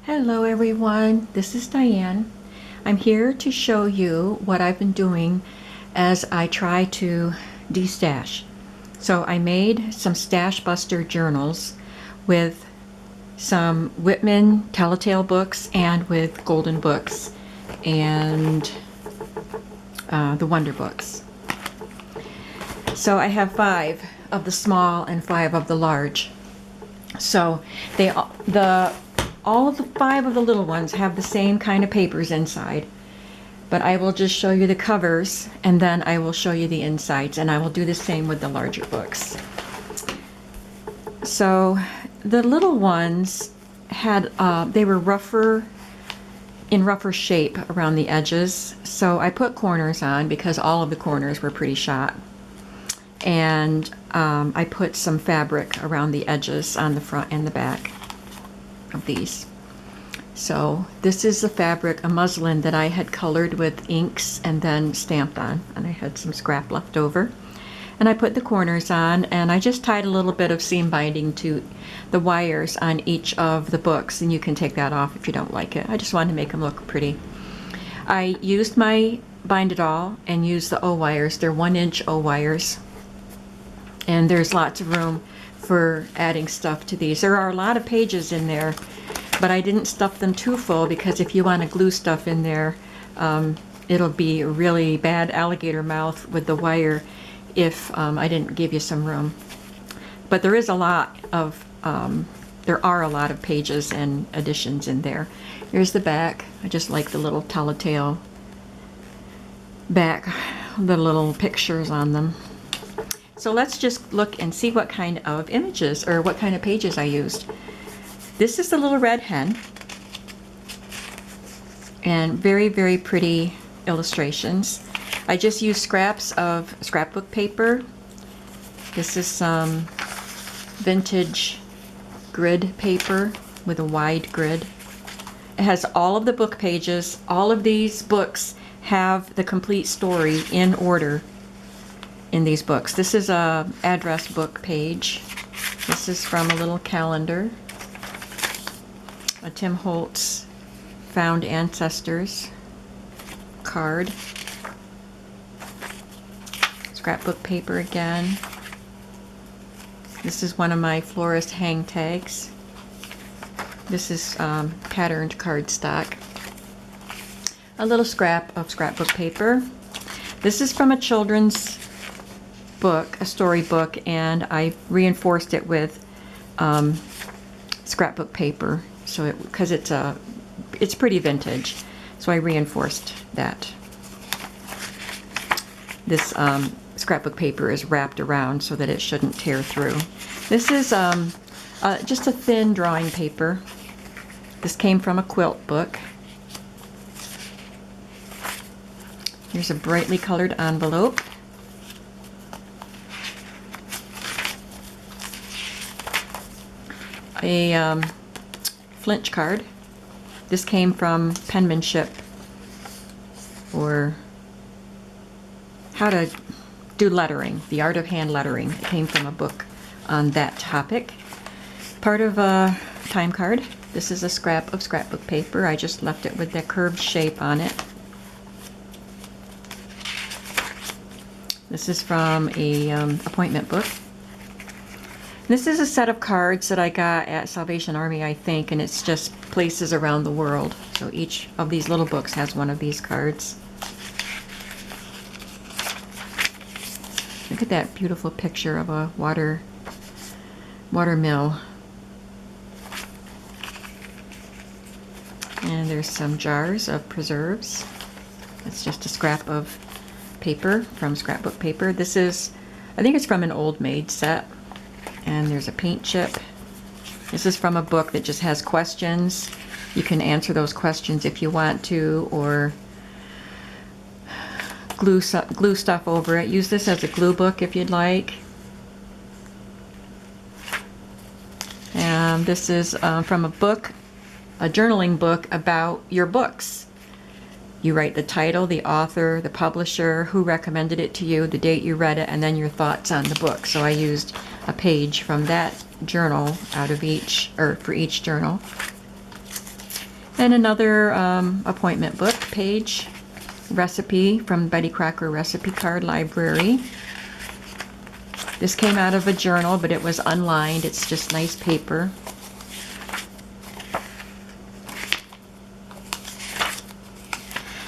Hello everyone, this is Diane. I'm here to show you what I've been doing as I try to de-stash. So I made some Stash Buster journals with some Whitman Telltale books and with Golden Books and the Wonder Books. So I have 5 of the small and 5 of the large. So all of the 5 of the little ones have the same kind of papers inside, but I will just show you the covers and then I will show you the insides, and I will do the same with the larger books. So the little ones had they were in rougher shape around the edges, so I put corners on because all of the corners were pretty shot, and I put some fabric around the edges on the front and the back of these. So this is the fabric, a muslin that I had colored with inks and then stamped on, and I had some scrap left over. And I put the corners on, and I just tied a little bit of seam binding to the wires on each of the books, and you can take that off if you don't like it. I just wanted to make them look pretty. I used my Bind It All and used the O-wires. They're 1-inch O-wires, and there's lots of room for adding stuff to these. There are a lot of pages in there, but I didn't stuff them too full because if you want to glue stuff in there, it'll be a really bad alligator mouth with the wire if I didn't give you some room. But there is a lot of there are a lot of pages and additions in there. Here's the back. I just like the little telltale back, the little pictures on them. So let's just look and see what kind of images or what kind of pages I used. This is the little red hen, and very, very pretty illustrations. I just used scraps of scrapbook paper. This is some vintage grid paper with a wide grid. It has all of the book pages. All of these books have the complete story in order in these books. This is a address book page. This is from a little calendar. A Tim Holtz Found Ancestors card. Scrapbook paper again. This is one of my florist hang tags. This is patterned cardstock. A little scrap of scrapbook paper. This is from a children's book, a storybook, and I reinforced it with scrapbook paper, so because it's pretty vintage, so I reinforced that. This scrapbook paper is wrapped around so that it shouldn't tear through. This is just a thin drawing paper. This came from a quilt book. Here's a brightly colored envelope. A Flinch card. This came from Penmanship, or how to do lettering, the art of hand lettering. It came from a book on that topic. Part of a time card. This is a scrap of scrapbook paper. I just left it with that curved shape on it. This is from a appointment book. This is a set of cards that I got at Salvation Army, I think, and it's just places around the world. So each of these little books has one of these cards. Look at that beautiful picture of a water mill. And there's some jars of preserves. It's just a scrap of paper from scrapbook paper. This is, I think it's from an Old Maid set. And there's a paint chip. This is from a book that just has questions. You can answer those questions if you want to, or glue stuff over it. Use this as a glue book if you'd like. And this is from a book, a journaling book about your books. You write the title, the author, the publisher, who recommended it to you, the date you read it, and then your thoughts on the book. So I used a page from that journal out of each, or for each journal. And another appointment book page, recipe from Betty Crocker Recipe Card Library. This came out of a journal, but it was unlined. It's just nice paper.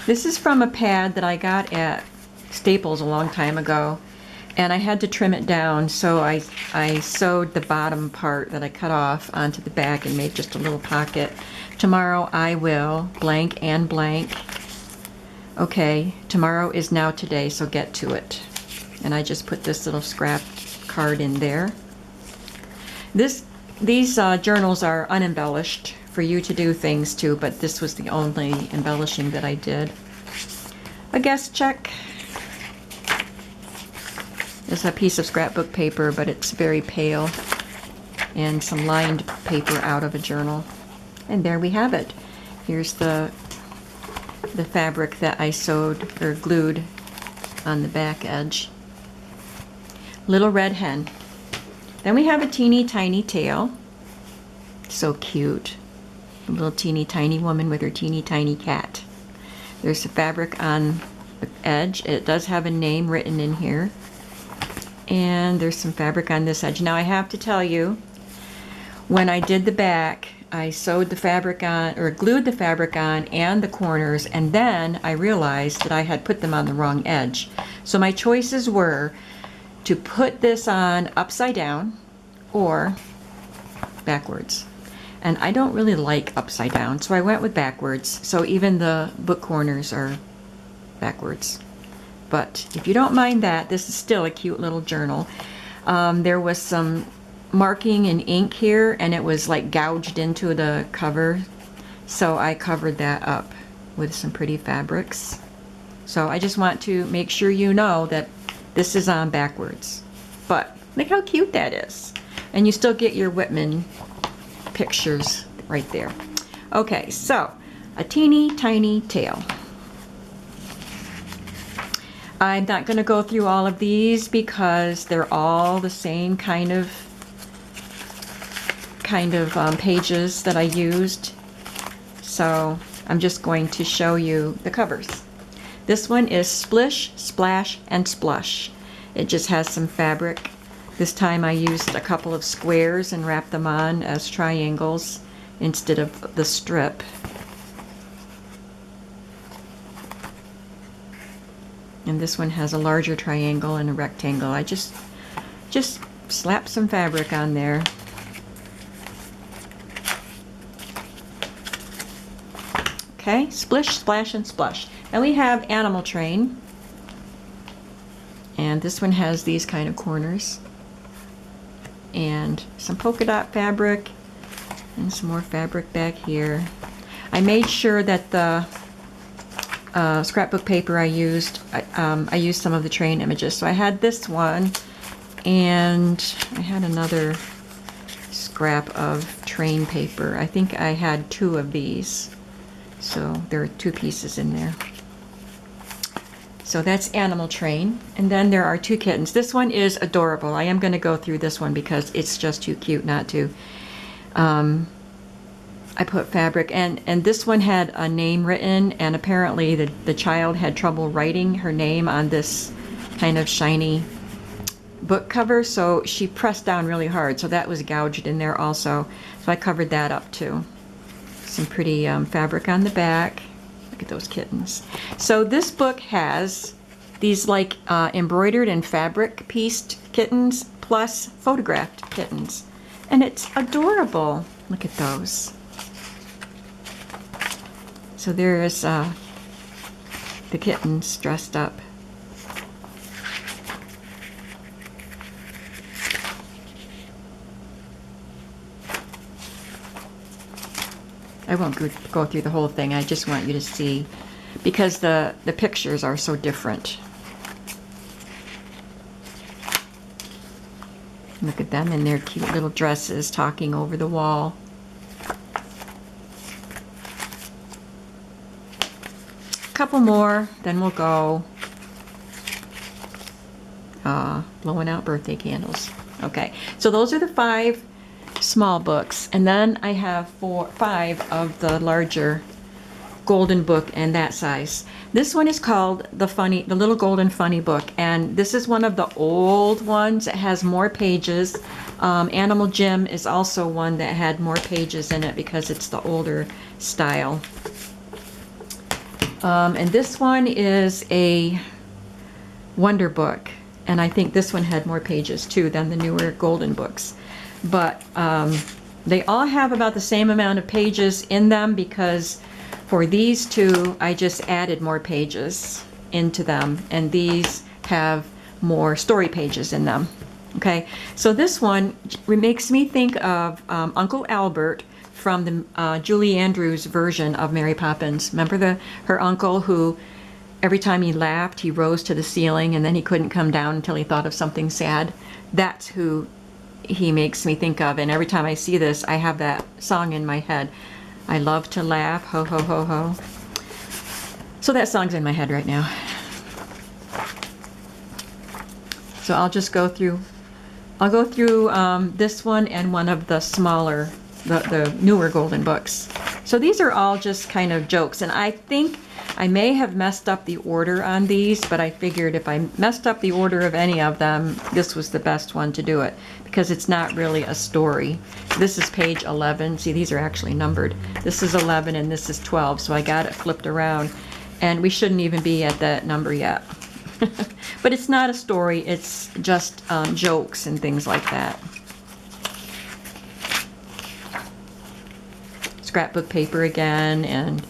This is from a pad that I got at Staples a long time ago, and I had to trim it down, so I sewed the bottom part that I cut off onto the back and made just a little pocket. Tomorrow I will blank and blank. Okay, tomorrow is now today, so get to it. And I just put this little scrap card in there. These journals are unembellished for you to do things to, but this was the only embellishing that I did. A guest check. It's a piece of scrapbook paper, but it's very pale, and some lined paper out of a journal. And there we have it. Here's the fabric that I sewed or glued on the back edge. Little red hen. Then we have a teeny tiny tail. So cute. A little teeny tiny woman with her teeny tiny cat. There's the fabric on the edge. It does have a name written in here. And there's some fabric on this edge. Now I have to tell you, when I did the back, I sewed the fabric on, or glued the fabric on and the corners, and then I realized that I had put them on the wrong edge. So my choices were to put this on upside down or backwards. And I don't really like upside down, so I went with backwards. So even the book corners are backwards. But if you don't mind that, this is still a cute little journal. There was some marking in ink here, and it was like gouged into the cover. So I covered that up with some pretty fabrics. So I just want to make sure you know that this is on backwards. But look how cute that is. And you still get your Whitman pictures right there. Okay, so a teeny tiny tail. I'm not going to go through all of these because they're all the same kind of pages that I used. So I'm just going to show you the covers. This one is Splish, Splash, and Splush. It just has some fabric. This time I used a couple of squares and wrapped them on as triangles instead of the strip. And this one has a larger triangle and a rectangle. I just slapped some fabric on there. Okay, Splish, Splash, and Splush. Then we have Animal Train. And this one has these kind of corners. And some polka dot fabric. And some more fabric back here. I made sure that the scrapbook paper I used some of the train images. So I had this one, and I had another scrap of train paper. I think I had 2 of these. So there are 2 pieces in there. So that's Animal Train. And then there are 2 kittens. This one is adorable. I am going to go through this one because it's just too cute not to. I put fabric, and this one had a name written, and apparently the child had trouble writing her name on this kind of shiny book cover, so she pressed down really hard, so that was gouged in there also. So I covered that up too. Some pretty fabric on the back. Look at those kittens. So this book has these like embroidered and fabric pieced kittens plus photographed kittens, and it's adorable. Look at those. So there is the kittens dressed up. I won't go through the whole thing. I just want you to see, because the pictures are so different. Look at them in their cute little dresses talking over the wall. Couple more, then we'll go blowing out birthday candles. Okay, so those are the 5 small books. And then I have 5 of the larger golden book and that size. This one is called the Little Golden Funny Book, and this is one of the old ones. It has more pages. Animal Jim is also one that had more pages in it because it's the older style. And this one is a Wonder Book, and I think this one had more pages too than the newer golden books. But they all have about the same amount of pages in them because for these two, I just added more pages into them, and these have more story pages in them. Okay, so this one makes me think of Uncle Albert from the Julie Andrews version of Mary Poppins. Remember her uncle who every time he laughed, he rose to the ceiling and then he couldn't come down until he thought of something sad? That's who he makes me think of, and every time I see this, I have that song in my head. I love to laugh, ho, ho, ho, ho. So that song's in my head right now. So I'll just go through, this one and one of the smaller, the newer golden books. So these are all just kind of jokes, and I think I may have messed up the order on these, but I figured if I messed up the order of any of them, this was the best one to do it, because it's not really a story. This is page 11. See, these are actually numbered. This is 11 and this is 12, so I got it flipped around, and we shouldn't even be at that number yet. But it's not a story, it's just jokes and things like that. Scrapbook paper again, and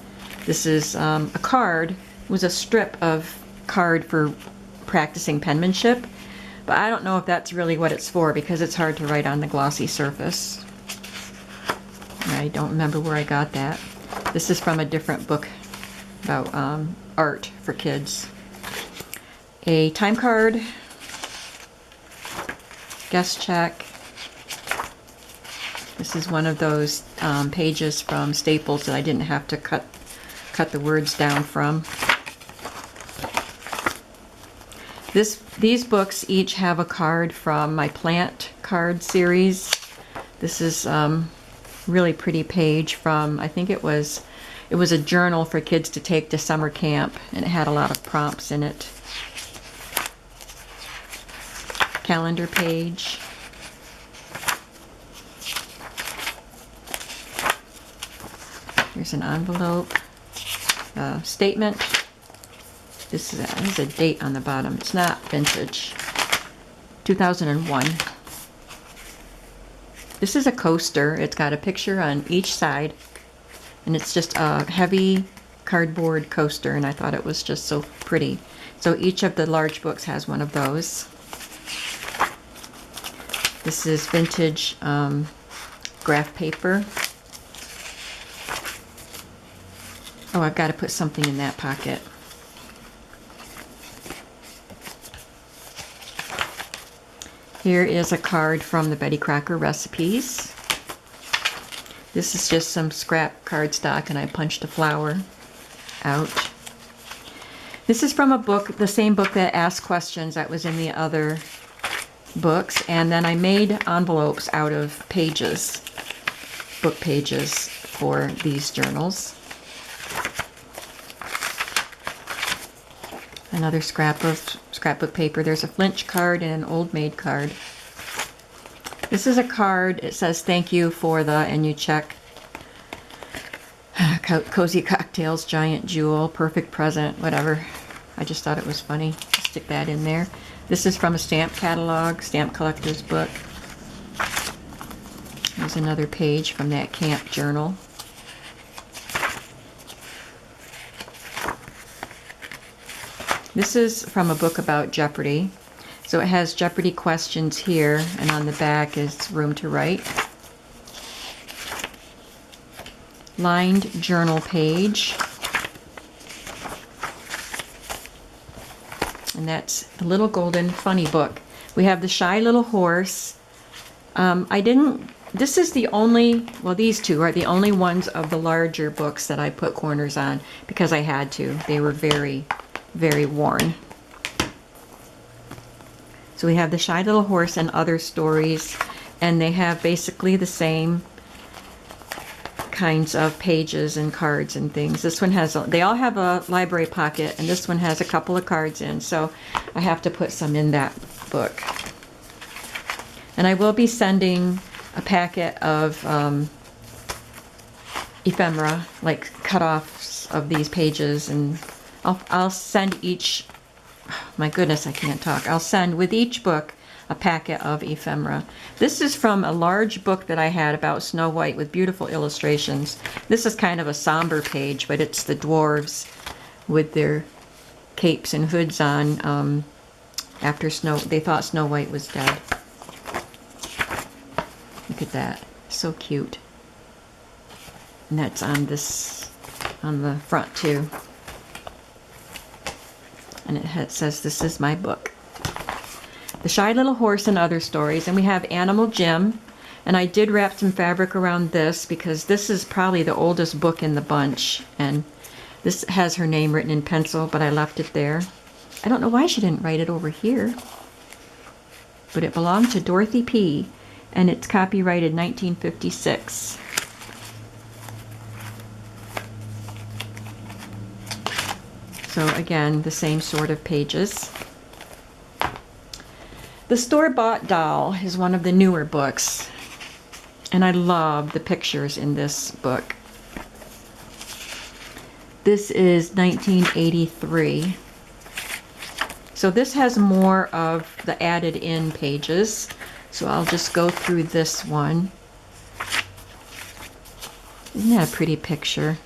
this is a card. It was a strip of card for practicing penmanship, but I don't know if that's really what it's for because it's hard to write on the glossy surface. I don't remember where I got that. This is from a different book about art for kids. A time card, guest check. This is one of those pages from Staples that I didn't have to cut the words down from. These books each have a card from my plant card series. This is really pretty page from, I think it was a journal for kids to take to summer camp, and it had a lot of prompts in it. Calendar page. Here's an envelope. Statement. This is a date on the bottom. It's not vintage. 2001. This is a coaster. It's got a picture on each side, and it's just a heavy cardboard coaster, and I thought it was just so pretty. So each of the large books has one of those. This is vintage graph paper. Oh, I've got to put something in that pocket. Here is a card from the Betty Crocker recipes. This is just some scrap cardstock, and I punched a flower out. This is from a book, the same book that asked questions that was in the other books, and then I made envelopes out of pages, book pages, for these journals. Another scrapbook paper. There's a Flinch card and an Old Maid card. This is a card. It says thank you for the, and you check Cozy Cocktails, Giant Jewel, Perfect Present, whatever. I just thought it was funny to stick that in there. This is from a stamp catalog, stamp collector's book. There's another page from that camp journal. This is from a book about Jeopardy. So it has Jeopardy questions here, and on the back is room to write. Lined journal page. And that's the Little Golden Funny Book. We have the Shy Little Horse. This is the only, well, these two are the only ones of the larger books that I put corners on because I had to. They were very, very worn. So we have the Shy Little Horse and Other Stories. and they have basically the same kinds of pages and cards and things. This one has, they all have a library pocket, and this one has a couple of cards in, so I have to put some in that book. And I will be sending a packet of ephemera, like cut-offs of these pages, and I'll send each, my goodness, I can't talk. I'll send with each book a packet of ephemera. This is from a large book that I had about Snow White with beautiful illustrations. This is kind of a somber page, but it's the dwarves with their capes and hoods on after they thought Snow White was dead. Look at that, so cute. And that's on the front too. And it says, "This is my book." The Shy Little Horse and Other Stories. And we have Animal Jim. And I did wrap some fabric around this because this is probably the oldest book in the bunch. And this has her name written in pencil, but I left it there. I don't know why she didn't write it over here. But it belonged to Dorothy P. And it's copyrighted 1956. So again, the same sort of pages. The Store-Bought Doll is one of the newer books, and I love the pictures in this book. This is 1983. So this has more of the added in pages. So I'll just go through this one. Isn't that a pretty picture?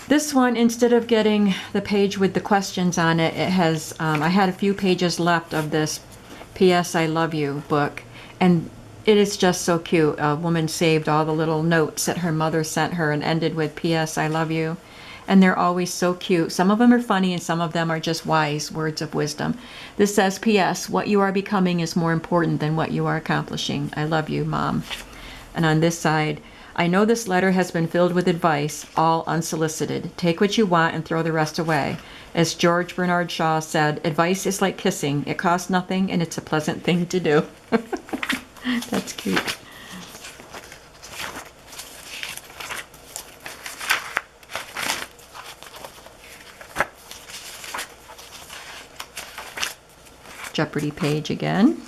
This one, instead of getting the page with the questions on it, it has, I had a few pages left of this P.S. I Love You book, and it is just so cute. A woman saved all the little notes that her mother sent her and ended with P.S. I Love You, and they're always so cute. Some of them are funny and some of them are just wise words of wisdom. This says, P.S. What you are becoming is more important than what you are accomplishing. I love you, Mom. And on this side, I know this letter has been filled with advice, all unsolicited. Take what you want and throw the rest away. As George Bernard Shaw said, advice is like kissing. It costs nothing and it's a pleasant thing to do. That's cute. Jeopardy page again.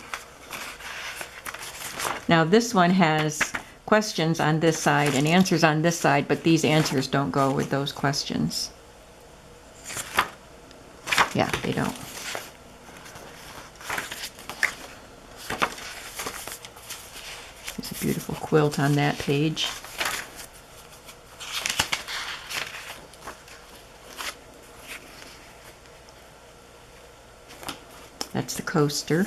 Now this one has questions on this side and answers on this side, but these answers don't go with those questions. Yeah, they don't. There's a beautiful quilt on that page. That's the coaster.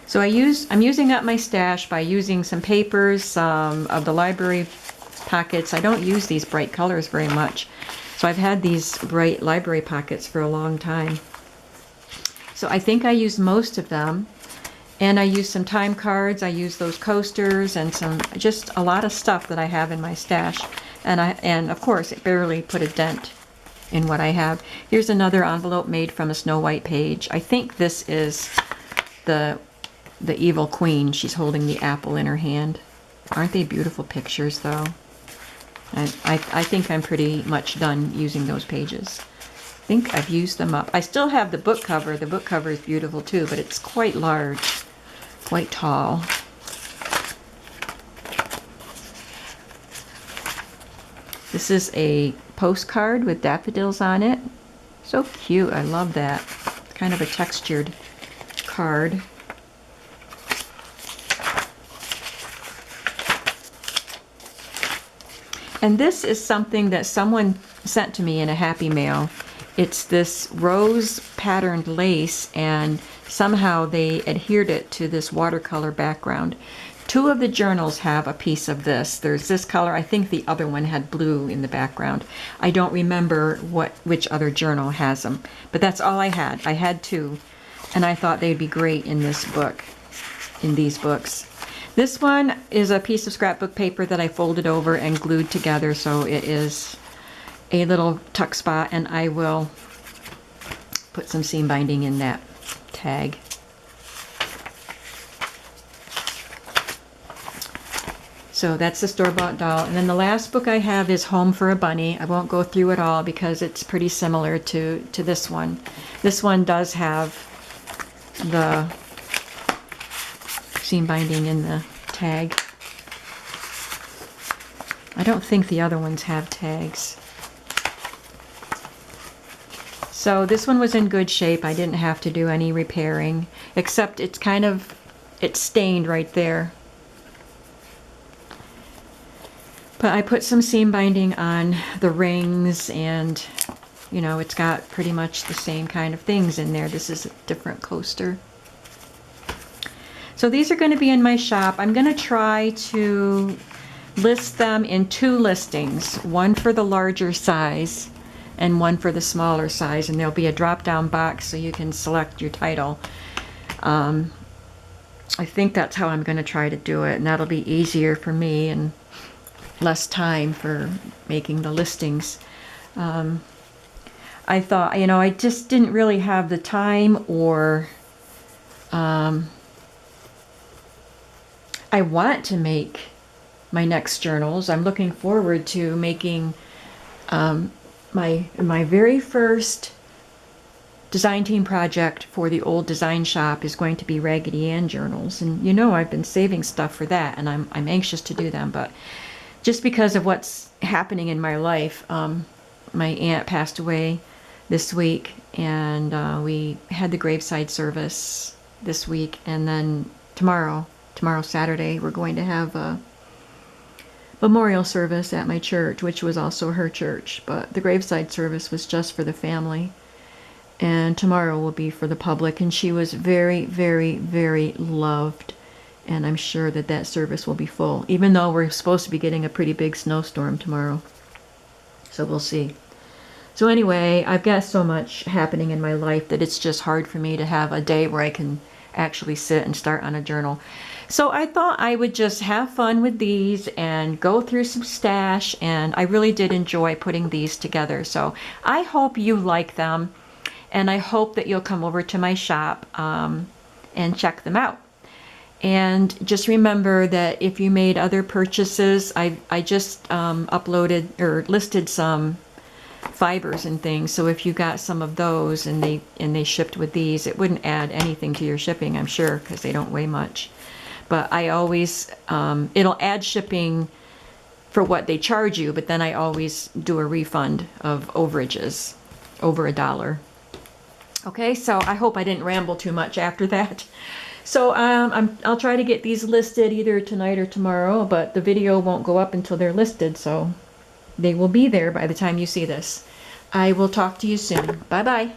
So I'm using up my stash by using some papers, some of the library pockets. I don't use these bright colors very much. So I've had these bright library pockets for a long time. So I think I used most of them. And I used some time cards. I used those coasters and just a lot of stuff that I have in my stash. And of course, it barely put a dent in what I have. Here's another envelope made from a Snow White page. I think this is the evil queen. She's holding the apple in her hand. Aren't they beautiful pictures, though? I think I'm pretty much done using those pages. I think I've used them up. I still have the book cover. The book cover is beautiful, too, but it's quite large, quite tall. This is a postcard with daffodils on it. So cute. I love that. It's kind of a textured card. And this is something that someone sent to me in a Happy Mail. It's this rose patterned lace, and somehow they adhered it to this watercolor background. Two of the journals have a piece of this. There's this color. I think the other one had blue in the background. I don't remember which other journal has them, but that's all I had. I had two, and I thought they'd be great in this book, in these books. This one is a piece of scrapbook paper that I folded over and glued together, so it is a little tuck spot, and I will put some seam binding in that tag. So that's the store-bought doll. And then the last book I have is Home for a Bunny. I won't go through it all because it's pretty similar to this one. This one does have the seam binding in the tag. I don't think the other ones have tags. So this one was in good shape. I didn't have to do any repairing, except it's stained right there. But I put some seam binding on the rings, and you know, it's got pretty much the same kind of things in there. This is a different coaster. So these are going to be in my shop. I'm going to try to list them in 2 listings, one for the larger size and one for the smaller size, and there'll be a drop-down box so you can select your title. I think that's how I'm going to try to do it, and that'll be easier for me and less time for making the listings. I thought, you know, I just didn't really have the time, or I want to make my next journals. I'm looking forward to making my very first design team project for the old design shop is going to be Raggedy Ann journals, and you know, I've been saving stuff for that, and I'm anxious to do them. But just because of what's happening in my life, my aunt passed away this week, and we had the graveside service this week, and then tomorrow Saturday, we're going to have a memorial service at my church, which was also her church, but the graveside service was just for the family, and tomorrow will be for the public. And she was very, very, very loved, and I'm sure that that service will be full, even though we're supposed to be getting a pretty big snowstorm tomorrow. So we'll see. So anyway, I've got so much happening in my life that it's just hard for me to have a day where I can actually sit and start on a journal. So I thought I would just have fun with these and go through some stash, and I really did enjoy putting these together. So I hope you like them, and I hope that you'll come over to my shop and check them out. And just remember that if you made other purchases, I just uploaded or listed some fibers and things. So if you got some of those and they shipped with these, it wouldn't add anything to your shipping, I'm sure, because they don't weigh much. But I always, it'll add shipping for what they charge you, but then I always do a refund of overages over $1. Okay, so I hope I didn't ramble too much after that. So I'll try to get these listed either tonight or tomorrow, but the video won't go up until they're listed, so they will be there by the time you see this. I will talk to you soon. Bye-bye.